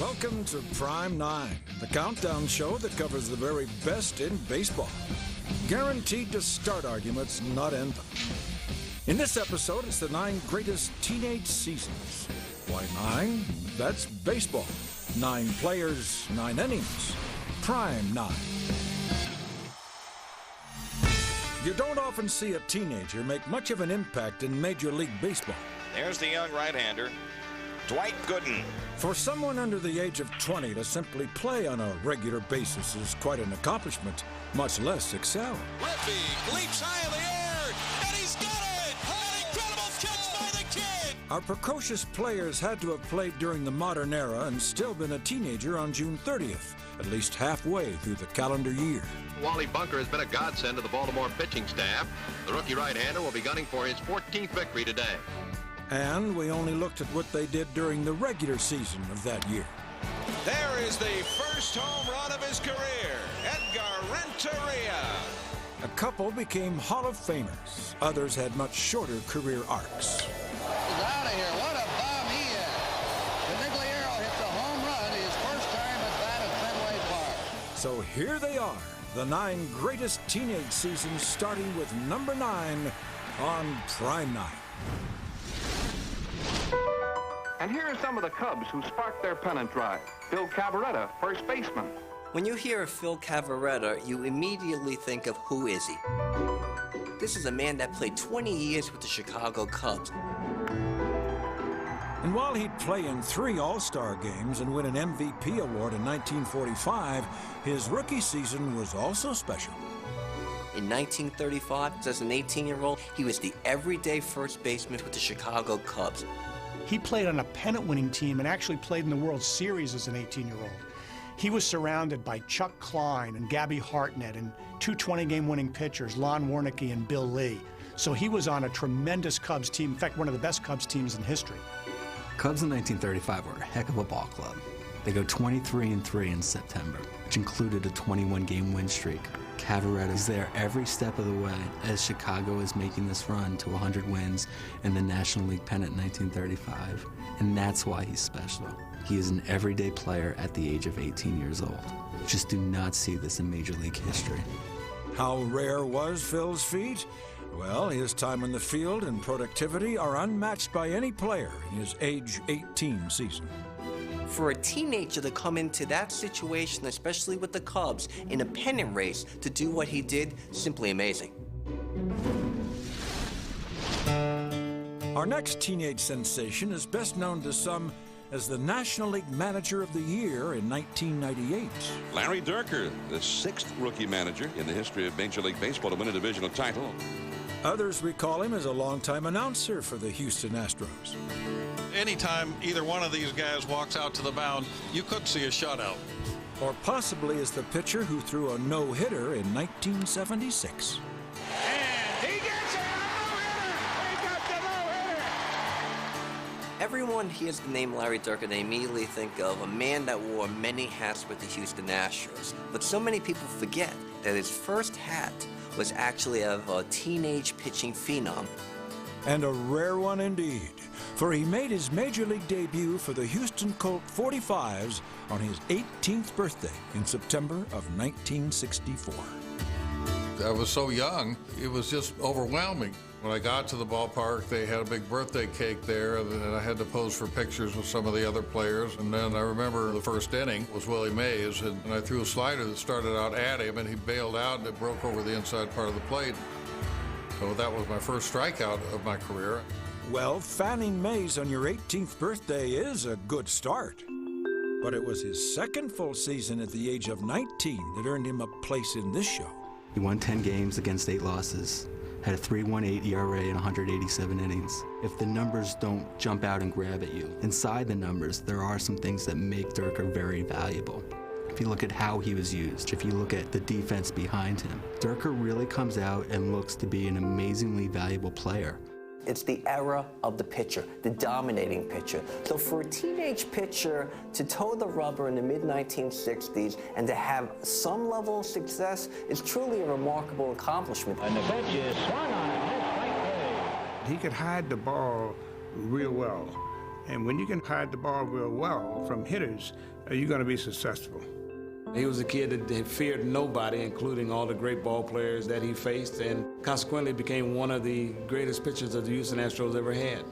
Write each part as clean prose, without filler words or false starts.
Welcome to Prime 9, the countdown show that covers the very best in baseball. Guaranteed to start arguments, not end them. In this episode, it's the 9 greatest teenage seasons. Why 9? That's baseball. 9 players, 9 innings. Prime 9. You don't often see a teenager make much of an impact in Major League Baseball. There's the young right-hander, Dwight Gooden. For someone under the age of 20 to simply play on a regular basis is quite an accomplishment, much less excel. Lefty leaps high in the air, and he's got it! An incredible catch by the kid! Our precocious players had to have played during the modern era and still been a teenager on June 30th, at least halfway through the calendar year. Wally Bunker has been a godsend to the Baltimore pitching staff. The rookie right-hander will be gunning for his 14th victory today. And we only looked at what they did during the regular season of that year. There is the first home run of his career, Edgar Renteria. A couple became Hall of Famers. Others had much shorter career arcs. He's out of here. What a bomb he is. Canigliaro hit the home run his first time at bat at Fenway Park. So here they are, the 9 greatest teenage seasons, starting with number 9 on Prime 9. And here are some of the Cubs who sparked their pennant drive. Phil Cavarretta, first baseman. When you hear of Phil Cavarretta, you immediately think of who is he? This is a man that played 20 years with the Chicago Cubs. And while he'd play in 3 All-Star games and win an MVP award in 1945, his rookie season was also special. In 1935, as an 18-year-old, he was the everyday first baseman with the Chicago Cubs. He played on a pennant-winning team and actually played in the World Series as an 18-year-old. He was surrounded by Chuck Klein and Gabby Hartnett and 2 20-game winning pitchers, Lon Warneke and Bill Lee. So he was on a tremendous Cubs team, in fact, one of the best Cubs teams in history. Cubs in 1935 were a heck of a ball club. They go 23-3 in September, which included a 21-game win streak. Cavarretta is there every step of the way as Chicago is making this run to 100 wins in the National League pennant in 1935. And that's why he's special. He is an everyday player at the age of 18 years old. Just do not see this in Major League history. How rare was Phil's feat? Well, his time on the field and productivity are unmatched by any player in his age 18 season. For a teenager to come into that situation, especially with the Cubs, in a pennant race, to do what he did, simply amazing. Our next teenage sensation is best known to some as the National League Manager of the Year in 1998. Larry Dierker, the 6th rookie manager in the history of Major League Baseball to win a divisional title. Others recall him as a longtime announcer for the Houston Astros. Anytime either one of these guys walks out to the mound, you could see a shutout. Or possibly as the pitcher who threw a no-hitter in 1976. And he gets a no-hitter! He got the no-hitter! Everyone hears the name Larry Dierker, they immediately think of a man that wore many hats with the Houston Astros. But so many people forget that his first hat was actually of a teenage pitching phenom. And a rare one indeed, for he made his Major League debut for the Houston Colt 45s on his 18th birthday in September of 1964. I was so young, it was just overwhelming. When I got to the ballpark, they had a big birthday cake there, and I had to pose for pictures with some of the other players. And then I remember the first inning was Willie Mays, and I threw a slider that started out at him, and he bailed out, and it broke over the inside part of the plate. So that was my first strikeout of my career. Well, fanning Mays on your 18th birthday is a good start. But it was his second full season at the age of 19 that earned him a place in this show. He won 10 games against 8 losses, had a 3.18 ERA in 187 innings. If the numbers don't jump out and grab at you, inside the numbers, there are some things that make Dierker very valuable. If you look at how he was used, if you look at the defense behind him, Dierker really comes out and looks to be an amazingly valuable player. It's the era of the pitcher, the dominating pitcher. So for a teenage pitcher to toe the rubber in the mid-1960s and to have some level of success is truly a remarkable accomplishment. And the pitch is swung on. He could hide the ball real well. And when you can hide the ball real well from hitters, you're going to be successful. He was a kid that feared nobody, including all the great ball players that he faced, and consequently became one of the greatest pitchers that the Houston Astros ever had.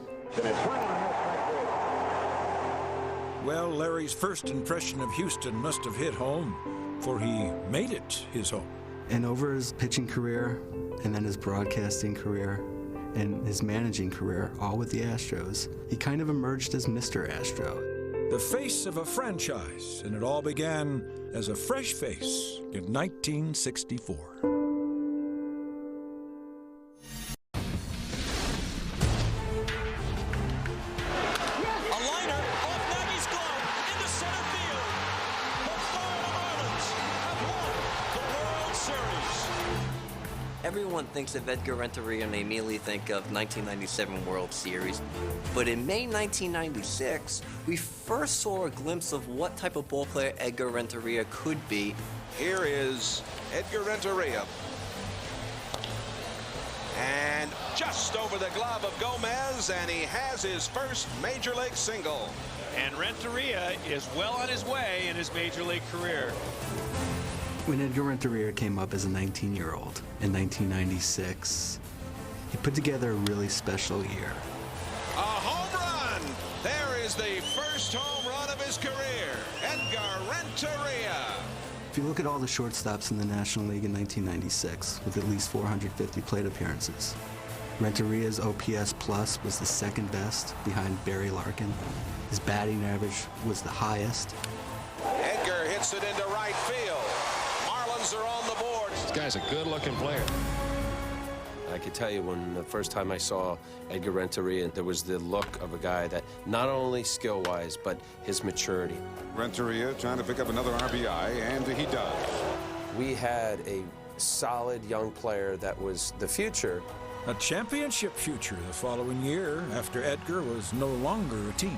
Well, Larry's first impression of Houston must have hit home, for he made it his home. And over his pitching career, and then his broadcasting career, and his managing career, all with the Astros, he kind of emerged as Mr. Astro. The face of a franchise, and it all began as a fresh face in 1964. Everyone thinks of Edgar Renteria and they immediately think of 1997 World Series. But in May 1996, we first saw a glimpse of what type of ball player Edgar Renteria could be. Here is Edgar Renteria. And just over the glove of Gomez, and he has his first Major League single. And Renteria is well on his way in his Major League career. When Edgar Renteria came up as a 19-year-old in 1996, he put together a really special year. A home run! There is the first home run of his career, Edgar Renteria. If you look at all the shortstops in the National League in 1996, with at least 450 plate appearances, Renteria's OPS plus was the second best behind Barry Larkin. His batting average was the highest. Edgar hits it into right field. Marlins are on the board. This guy's a good-looking player. I could tell you when the first time I saw Edgar Renteria, there was the look of a guy that not only skill-wise, but his maturity. Renteria trying to pick up another RBI, and he does. We had a solid young player that was the future. A championship future the following year after Edgar was no longer a team.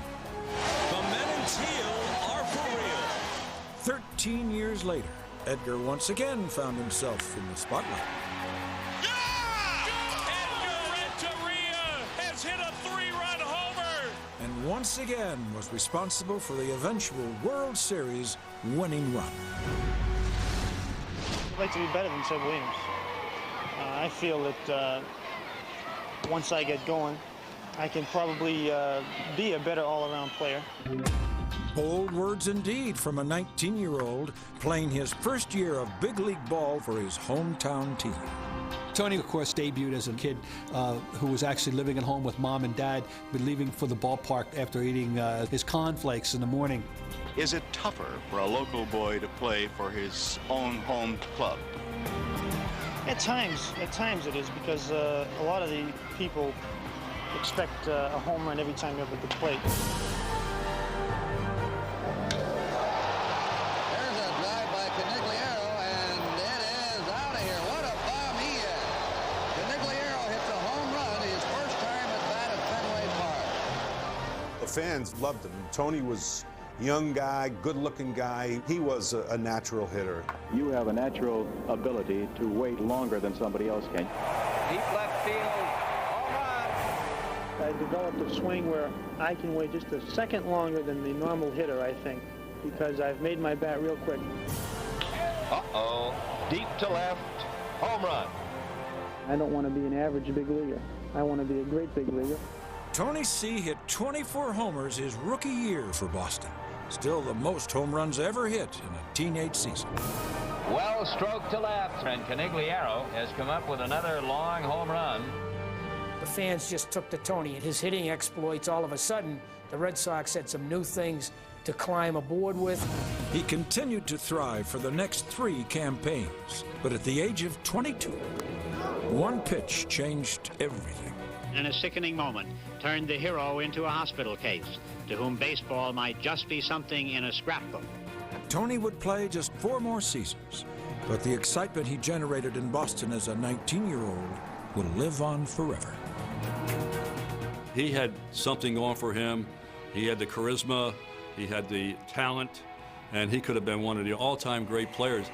The men in teal are for real. 13 years later, Edgar once again found himself in the spotlight. Edgar Renteria has hit a 3-run homer. And once again was responsible for the eventual World Series winning run. I'd like to be better than Ted Williams. I feel that once I get going, I can probably be a better all-around player. Bold words indeed from a 19-year-old playing his first year of big league ball for his hometown team. Tony, of course, debuted as a kid who was actually living at home with mom and dad, but leaving for the ballpark after eating his cornflakes in the morning. Is it tougher for a local boy to play for his own home club? At times it is, because a lot of the people expect a home run every time you're up at the plate. There's a drive by Canigliaro, and it is out of here. What a bomb he is. Canigliaro hits a home run, his first time at bat at Fenway Park. The fans loved him. Tony was a young guy, good-looking guy. He was a natural hitter. You have a natural ability to wait longer than somebody else can. Deep left field. I developed a swing where I can wait just a second longer than the normal hitter, I think, because I've made my bat real quick. Uh-oh. Deep to left. Home run. I don't want to be an average big leaguer. I want to be a great big leaguer. Tony C. hit 24 homers his rookie year for Boston. Still the most home runs ever hit in a teenage season. Well stroked to left, and Canigliaro has come up with another long home run. The fans just took to Tony and his hitting exploits. All of a sudden, the Red Sox had some new things to climb aboard with. He continued to thrive for the next 3 campaigns, but at the age of 22, one pitch changed everything. And a sickening moment turned the hero into a hospital case, to whom baseball might just be something in a scrapbook. Tony would play just 4 more seasons, but the excitement he generated in Boston as a 19-year-old will live on forever. He had something going for him. He had the charisma, he had the talent, and he could have been one of the all-time great players.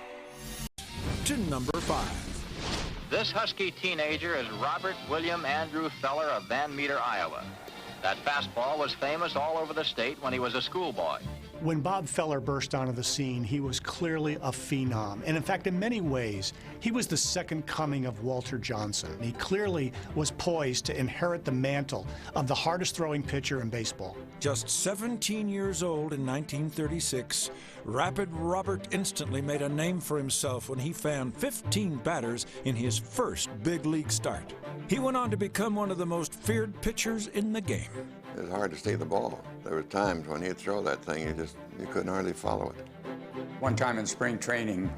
To number 5. This Husky teenager is Robert William Andrew Feller of Van Meter, Iowa. That fastball was famous all over the state when he was a schoolboy. When Bob Feller burst onto the scene, he was clearly a phenom. And in fact, in many ways, he was the second coming of Walter Johnson. He clearly was poised to inherit the mantle of the hardest throwing pitcher in baseball. Just 17 years old in 1936, Rapid Robert instantly made a name for himself when he found 15 batters in his first big league start. He went on to become one of the most feared pitchers in the game. It was hard to see the ball. There were times when he'd throw that thing, you couldn't hardly follow it. One time in spring training,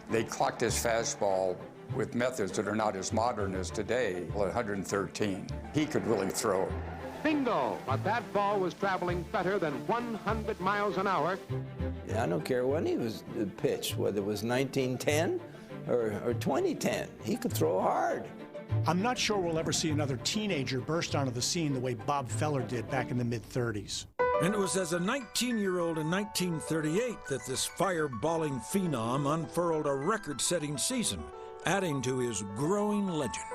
they clocked his fastball with methods that are not as modern as today, 113. He could really throw. Bingo! But that ball was traveling better than 100 miles an hour. Yeah, I don't care when he was pitched, whether it was 1910 or 2010. He could throw hard. I'm not sure we'll ever see another teenager burst onto the scene the way Bob Feller did back in the mid-30s. And it was as a 19-year-old in 1938 that this fireballing phenom unfurled a record-setting season, adding to his growing legend.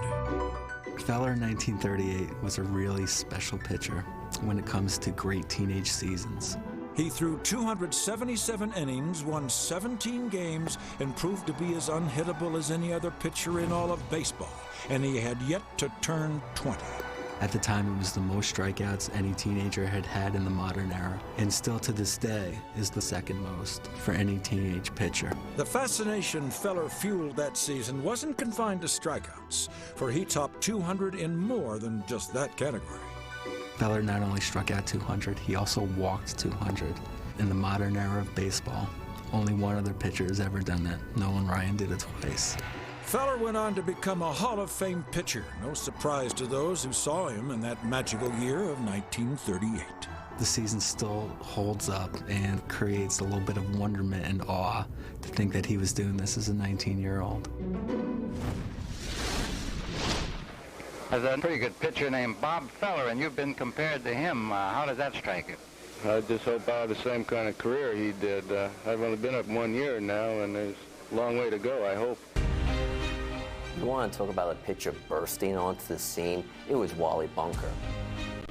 Feller in 1938 was a really special pitcher when it comes to great teenage seasons. He threw 277 innings, won 17 games, and proved to be as unhittable as any other pitcher in all of baseball. And he had yet to turn 20. At the time, it was the most strikeouts any teenager had had in the modern era, and still to this day is the second most for any teenage pitcher. The fascination Feller fueled that season wasn't confined to strikeouts, for he topped 200 in more than just that category. Feller not only struck out 200, he also walked 200. In the modern era of baseball, only one other pitcher has ever done that. Nolan Ryan did it twice. Feller went on to become a Hall of Fame pitcher, no surprise to those who saw him in that magical year of 1938. The season still holds up and creates a little bit of wonderment and awe to think that he was doing this as a 19-year-old. There's a pretty good pitcher named Bob Feller, and you've been compared to him. How does that strike you? I just hope I have the same kind of career he did. I've only been up 1 year now, and there's a long way to go, I hope. You want to talk about a pitcher bursting onto the scene? It was Wally Bunker.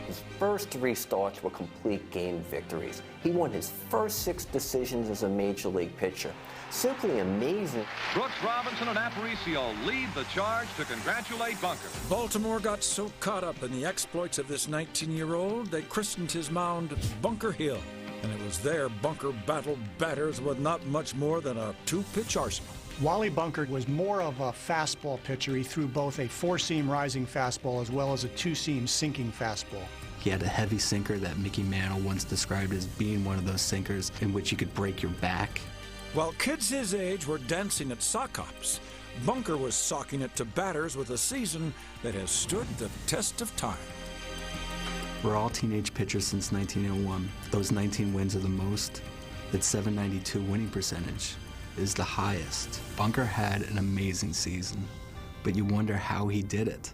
His first 3 starts were complete game victories. He won his first 6 decisions as a major league pitcher. Simply amazing. Brooks Robinson and Aparicio lead the charge to congratulate Bunker. Baltimore got so caught up in the exploits of this 19-year-old, they christened his mound Bunker Hill. And it was there Bunker battled batters with not much more than a 2-pitch arsenal. Wally Bunker was more of a fastball pitcher. He threw both a 4-seam rising fastball as well as a 2-seam sinking fastball. He had a heavy sinker that Mickey Mantle once described as being one of those sinkers in which you could break your back. While kids his age were dancing at sock hops, Bunker was socking it to batters with a season that has stood the test of time. For all teenage pitchers since 1901, those 19 wins are the most. That .792 winning percentage is the highest. Bunker had an amazing season, but you wonder how he did it.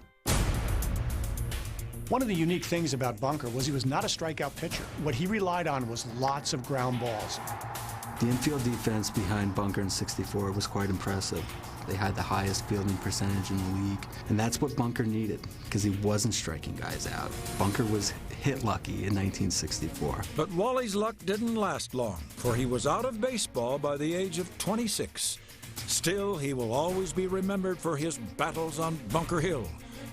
One of the unique things about Bunker was he was not a strikeout pitcher. What he relied on was lots of ground balls. The infield defense behind Bunker in '64 was quite impressive. They had the highest fielding percentage in the league, and that's what Bunker needed, because he wasn't striking guys out. Bunker was hit lucky in 1964. But Wally's luck didn't last long, for he was out of baseball by the age of 26. Still, he will always be remembered for his battles on Bunker Hill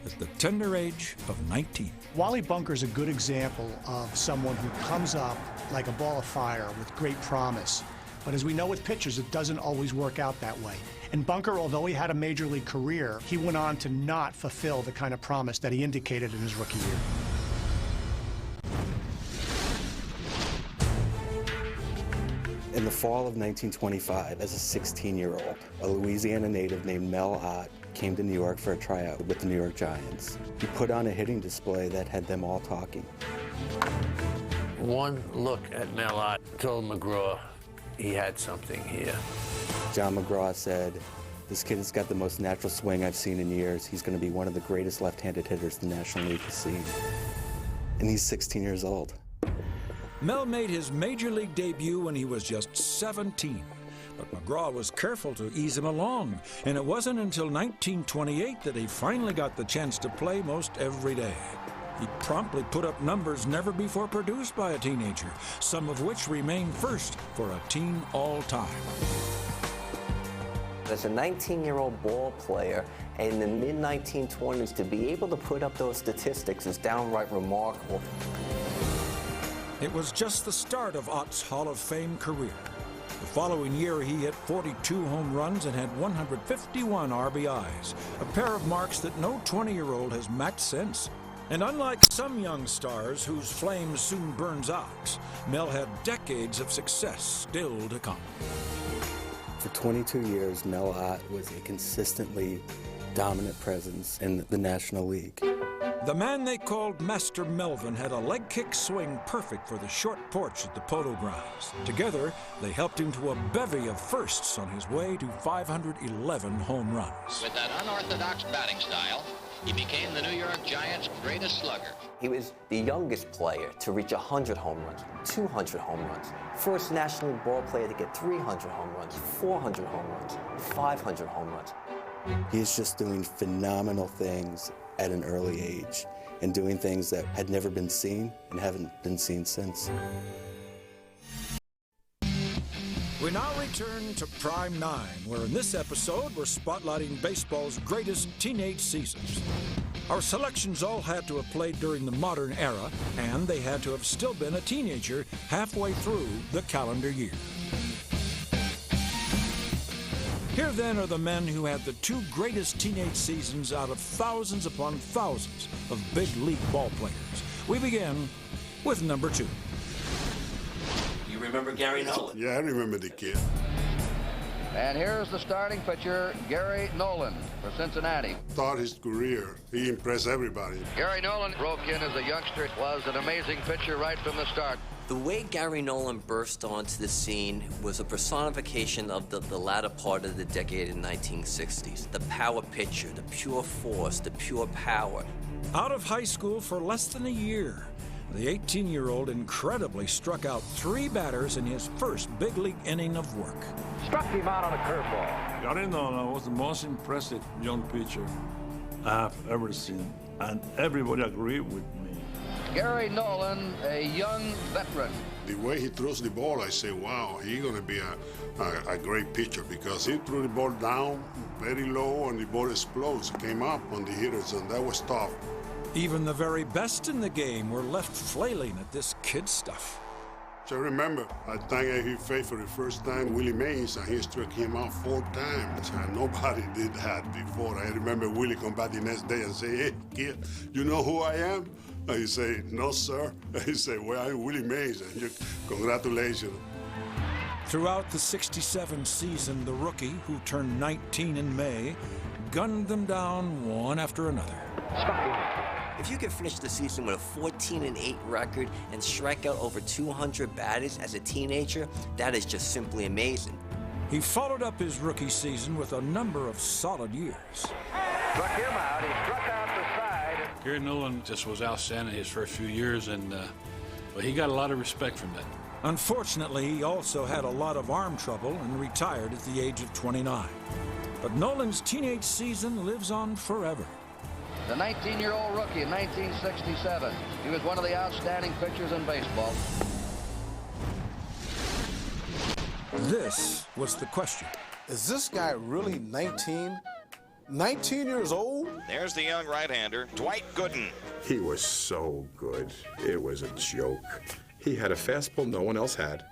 at the tender age of 19. Wally Bunker's a good example of someone who comes up like a ball of fire with great promise. But as we know with pitchers, it doesn't always work out that way. And Bunker, although he had a major league career, he went on to not fulfill the kind of promise that he indicated in his rookie year. In the fall of 1925, as a 16-year-old, a Louisiana native named Mel Ott came to New York for a tryout with the New York Giants. He put on a hitting display that had them all talking. One look at Mel Ott told McGraw he had something here. John McGraw said, "This kid has got the most natural swing I've seen in years. He's going to be one of the greatest left-handed hitters the National League has seen." And he's 16 years old. Mel made his major league debut when he was just 17. But McGraw was careful to ease him along, and it wasn't until 1928 that he finally got the chance to play most every day. He promptly put up numbers never before produced by a teenager, some of which remain first for a teen all-time. As a 19-year-old ball player in the mid-1920s, to be able to put up those statistics is downright remarkable. It was just the start of Ott's Hall of Fame career. The following year, he hit 42 home runs and had 151 RBIs, a pair of marks that no 20-year-old has matched since. And unlike some young stars whose flame soon burns out, Mel had decades of success still to come. For 22 years, Mel Ott was a consistently dominant presence in the National League. The man they called Master Melvin had a leg kick swing perfect for the short porch at the Polo Grounds. Together, they helped him to a bevy of firsts on his way to 511 home runs. With that unorthodox batting style, he became the New York Giants' greatest slugger. He was the youngest player to reach 100 home runs, 200 home runs, first National League ball player to get 300 home runs, 400 home runs, 500 home runs. He's just doing phenomenal things at an early age and doing things that had never been seen and haven't been seen since. We now return to Prime 9, where in this episode we're spotlighting baseball's greatest teenage seasons. Our selections all had to have played during the modern era, and they had to have still been a teenager halfway through the calendar year. Here then are the men who had the two greatest teenage seasons out of thousands upon thousands of big league ball players. We begin with number 2. You remember Gary Nolan? Yeah, I remember the kid. And here's the starting pitcher, Gary Nolan for Cincinnati. Thought his career, he impressed everybody. Gary Nolan broke in as a youngster, was an amazing pitcher right from the start. The way Gary Nolan burst onto the scene was a personification of the latter part of the decade in the 1960s. The power pitcher, the pure force, the pure power. Out of high school for less than a year, the 18-year-old incredibly struck out 3 batters in his first big league inning of work. Struck him out on a curveball. Gary Nolan was the most impressive young pitcher I have ever seen, and everybody agreed with me. Gary Nolan, a young veteran. The way he throws the ball, I say, wow, he's going to be a great pitcher, because he threw the ball down very low and the ball explodes. It came up on the hitters, and that was tough. Even the very best in the game were left flailing at this kid stuff. So remember, I think he faced for the first time Willie Mays, and he struck him out 4 times. And nobody did that before. I remember Willie come back the next day and say, hey, kid, you know who I am? And he say, no, sir. And he say, well, I'm Willie Mays, and you, congratulations. Throughout the 67 season, the rookie, who turned 19 in May, gunned them down one after another. If you could finish the season with a 14-8 record and strike out over 200 batters as a teenager, that is just simply amazing. He followed up his rookie season with a number of solid years. Struck him out. He struck out the side. Gary Nolan just was outstanding his first few years, and but he got a lot of respect from that. Unfortunately, he also had a lot of arm trouble and retired at the age of 29. But Nolan's teenage season lives on forever. The 19-year-old rookie in 1967. He was one of the outstanding pitchers in baseball. This was the question. Is this guy really 19? 19 years old? There's the young right-hander, Dwight Gooden. He was so good. It was a joke. He had a fastball no one else had,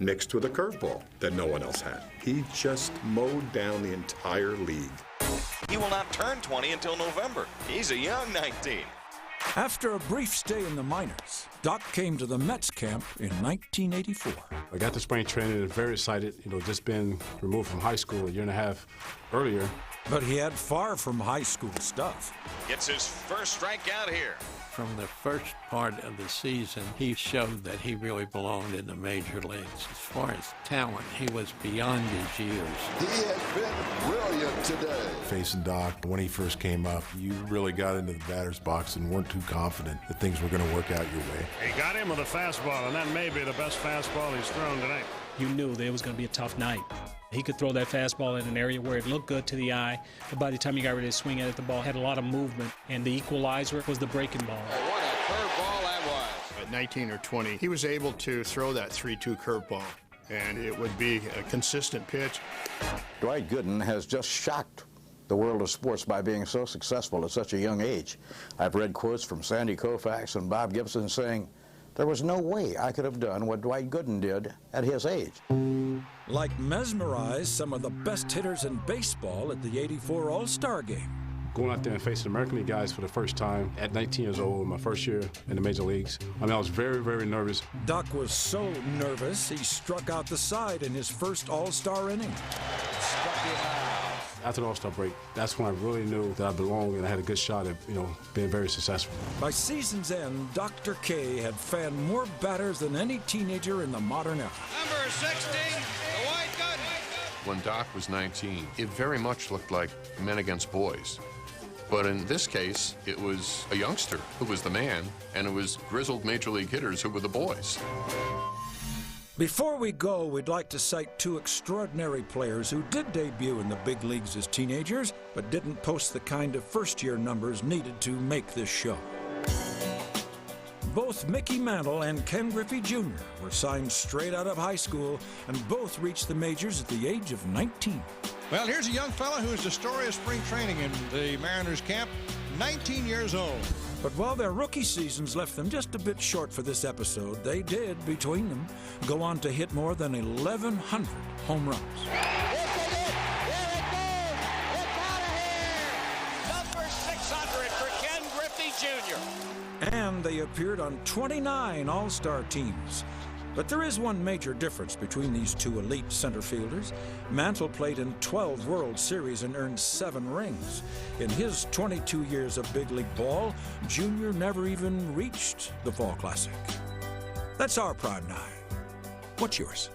mixed with a curveball that no one else had. He just mowed down the entire league. He will not turn 20 until November. He's a young 19. After a brief stay in the minors, Doc came to the Mets camp in 1984. I got to spring training and very excited, just being removed from high school a year and a half earlier. But he had far from high school stuff. Gets his first strikeout here. From the first part of the season, he showed that he really belonged in the major leagues. As far as talent, he was beyond his years. He has been brilliant today. Facing Doc, when he first came up, you really got into the batter's box and weren't too confident that things were going to work out your way. He got him with a fastball, and that may be the best fastball he's thrown tonight. You knew that it was going to be a tough night. He could throw that fastball in an area where it looked good to the eye, but by the time he got ready to swing at it, the ball had a lot of movement, and the equalizer was the breaking ball. Oh, what curveball that was. At 19 or 20, he was able to throw that 3-2 curveball, and it would be a consistent pitch. Dwight Gooden has just shocked the world of sports by being so successful at such a young age. I've read quotes from Sandy Koufax and Bob Gibson saying, there was no way I could have done what Dwight Gooden did at his age. Like mesmerized some of the best hitters in baseball at the '84 All-Star Game. Going out there and facing American League guys for the first time at 19 years old, my first year in the major leagues. I mean, I was very, very nervous. Doc was so nervous, he struck out the side in his first All-Star inning. Struck him out. After the All-Star break, that's when I really knew that I belonged and I had a good shot at, being very successful. By season's end, Dr. K had fanned more batters than any teenager in the modern era. Number 16, Dwight Gooden. When Doc was 19, it very much looked like men against boys. But in this case, it was a youngster who was the man, and it was grizzled major league hitters who were the boys. Before we go, we'd like to cite two extraordinary players who did debut in the big leagues as teenagers, but didn't post the kind of first-year numbers needed to make this show. Both Mickey Mantle and Ken Griffey Jr. were signed straight out of high school, and both reached the majors at the age of 19. Well, here's a young fella who's the story of spring training in the Mariners camp, 19 years old. But while their rookie seasons left them just a bit short for this episode, they did, between them, go on to hit more than 1,100 home runs. Number 600 for Ken Griffey Jr. And they appeared on 29 All-Star teams. But there is one major difference between these two elite center fielders. Mantle played in 12 World Series and earned 7 rings. In his 22 years of big league ball, Junior never even reached the Fall Classic. That's our Prime 9. What's yours?